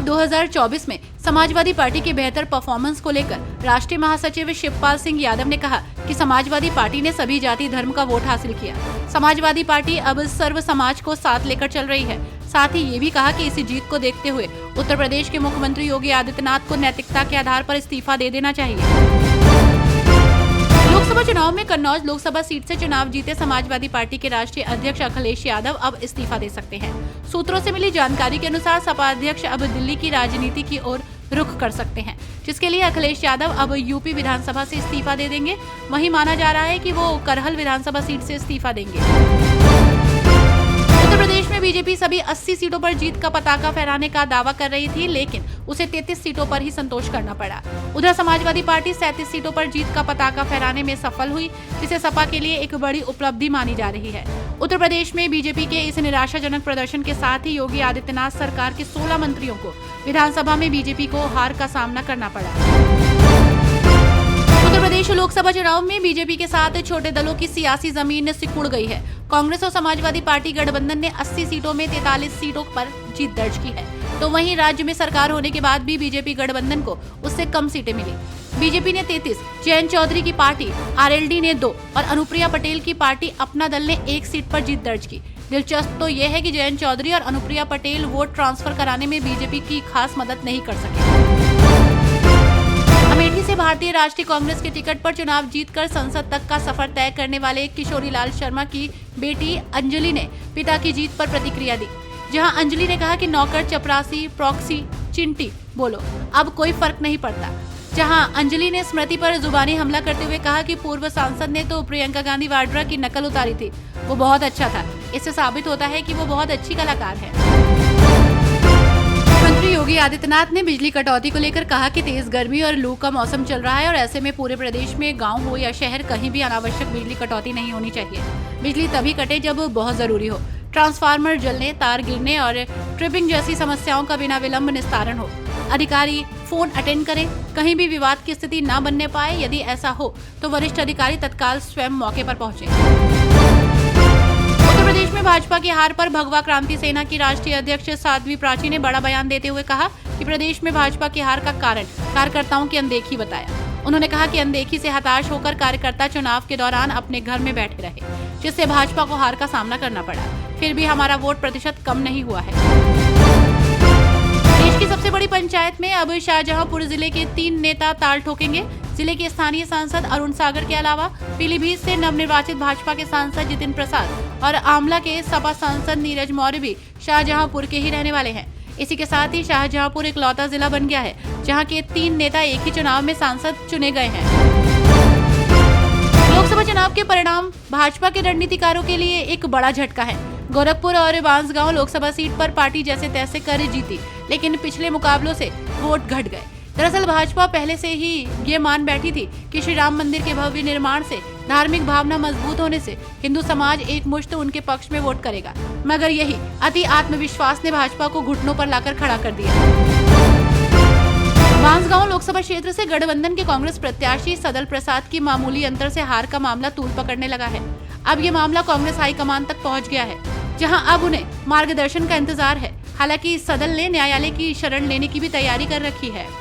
चुनाव 2024 में समाजवादी पार्टी के बेहतर परफॉर्मेंस को लेकर राष्ट्रीय महासचिव शिवपाल सिंह यादव ने कहा कि समाजवादी पार्टी ने सभी जाति धर्म का वोट हासिल किया। समाजवादी पार्टी अब सर्व समाज को साथ लेकर चल रही है। साथ ही ये भी कहा कि इसी जीत को देखते हुए उत्तर प्रदेश के मुख्यमंत्री योगी आदित्यनाथ को नैतिकता के आधार पर इस्तीफा दे देना चाहिए। लोकसभा चुनाव में कन्नौज लोकसभा सीट से चुनाव जीते समाजवादी पार्टी के राष्ट्रीय अध्यक्ष अखिलेश यादव अब इस्तीफा दे सकते हैं। सूत्रों से मिली जानकारी के अनुसार सपा अध्यक्ष अब दिल्ली की राजनीति की ओर रुख कर सकते हैं, जिसके लिए अखिलेश यादव अब यूपी विधानसभा से इस्तीफा दे देंगे। वहीं माना जा रहा है कि वो करहल विधानसभा सीट से इस्तीफा देंगे। उत्तर प्रदेश में बीजेपी सभी 80 सीटों पर जीत का पताका फहराने का दावा कर रही थी, लेकिन उसे 33 सीटों पर ही संतोष करना पड़ा। उधर समाजवादी पार्टी 37 सीटों पर जीत का पताका फहराने में सफल हुई, जिसे सपा के लिए एक बड़ी उपलब्धि मानी जा रही है। उत्तर प्रदेश में बीजेपी के इस निराशाजनक प्रदर्शन के साथ ही योगी आदित्यनाथ सरकार के 16 मंत्रियों को विधानसभा में बीजेपी को हार का सामना करना पड़ा। उत्तर प्रदेश लोकसभा चुनाव में बीजेपी के साथ छोटे दलों की सियासी जमीन सिकुड़ गई है। कांग्रेस और समाजवादी पार्टी गठबंधन ने 80 सीटों में 43 सीटों पर जीत दर्ज की है, तो वहीं राज्य में सरकार होने के बाद भी बीजेपी गठबंधन को उससे कम सीटें मिली। बीजेपी ने 33, जयंत चौधरी की पार्टी आरएलडी ने 2 और अनुप्रिया पटेल की पार्टी अपना दल ने 1 सीट पर जीत दर्ज की। दिलचस्प तो यह है कि जयंत चौधरी और अनुप्रिया पटेल वोट ट्रांसफर कराने में बीजेपी की खास मदद नहीं कर सके। अमेठी से भारतीय राष्ट्रीय कांग्रेस के टिकट पर चुनाव जीतकर संसद तक का सफर तय करने वाले किशोरीलाल शर्मा की बेटी अंजलि ने पिता की जीत पर प्रतिक्रिया दी, जहां अंजलि ने कहा कि नौकर, चपरासी, प्रॉक्सी, चिंटी बोलो, अब कोई फर्क नहीं पड़ता। जहां अंजलि ने स्मृति पर जुबानी हमला करते हुए कहा कि पूर्व सांसद ने तो प्रियंका गांधी वाड्रा की नकल उतारी थी, वो बहुत अच्छा था। इससे साबित होता है कि वो बहुत अच्छी कलाकार है। मुख्यमंत्री योगी आदित्यनाथ ने बिजली कटौती को लेकर कहा कि तेज गर्मी और लू का मौसम चल रहा है और ऐसे में पूरे प्रदेश में गांव हो या शहर कहीं भी अनावश्यक बिजली कटौती नहीं होनी चाहिए। बिजली तभी कटे जब बहुत जरूरी हो, ट्रांसफार्मर जलने, तार गिरने और ट्रिपिंग जैसी समस्याओं का बिना विलंब निस्तारण हो। अधिकारी फोन अटेंड करें, कहीं भी विवाद की स्थिति न बनने पाए। यदि ऐसा हो तो वरिष्ठ अधिकारी तत्काल स्वयं मौके पर पहुंचे। उत्तर प्रदेश में भाजपा की हार पर भगवा क्रांति सेना की राष्ट्रीय अध्यक्ष साध्वी प्राची ने बड़ा बयान देते हुए कहा कि प्रदेश में भाजपा की हार का कारण कार्यकर्ताओं की अनदेखी बताया। उन्होंने कहा कि अनदेखी से हताश होकर कार्यकर्ता चुनाव के दौरान अपने घर में बैठे रहे, जिससे भाजपा को हार का सामना करना पड़ा। फिर भी हमारा वोट प्रतिशत कम नहीं हुआ है। देश की सबसे बड़ी पंचायत में अब शाहजहांपुर जिले के 3 नेता ताल ठोकेंगे। जिले के स्थानीय सांसद अरुण सागर के अलावा पीलीभीत से नवनिर्वाचित भाजपा के सांसद जितिन प्रसाद और आमला के सपा सांसद नीरज मौर्य भी शाहजहांपुर के ही रहने वाले हैं। इसी के साथ ही शाहजहांपुर इकलौता जिला बन गया है जहां के 3 नेता एक ही चुनाव में सांसद चुने गए हैं। लोकसभा चुनाव के परिणाम भाजपा के रणनीतिकारों के लिए एक बड़ा झटका है। गोरखपुर और बांसगांव लोकसभा सीट पर पार्टी जैसे तैसे कर जीती, लेकिन पिछले मुकाबलों से वोट घट गए। दरअसल भाजपा पहले से ही ये मान बैठी थी कि श्री राम मंदिर के भव्य निर्माण से, धार्मिक भावना मजबूत होने से हिंदू समाज एक मुश्त उनके पक्ष में वोट करेगा, मगर यही अति आत्मविश्वास ने भाजपा को घुटनों पर लाकर खड़ा कर दिया। बांसगांव लोकसभा क्षेत्र से गठबंधन के कांग्रेस प्रत्याशी सदल प्रसाद की मामूली अंतर से हार का मामला तूल पकड़ने लगा है। अब ये मामला कांग्रेस हाईकमान तक पहुंच गया है, जहां अब उन्हें मार्गदर्शन का इंतजार है। हालांकि सदल ने न्यायालय की शरण लेने की भी तैयारी कर रखी है।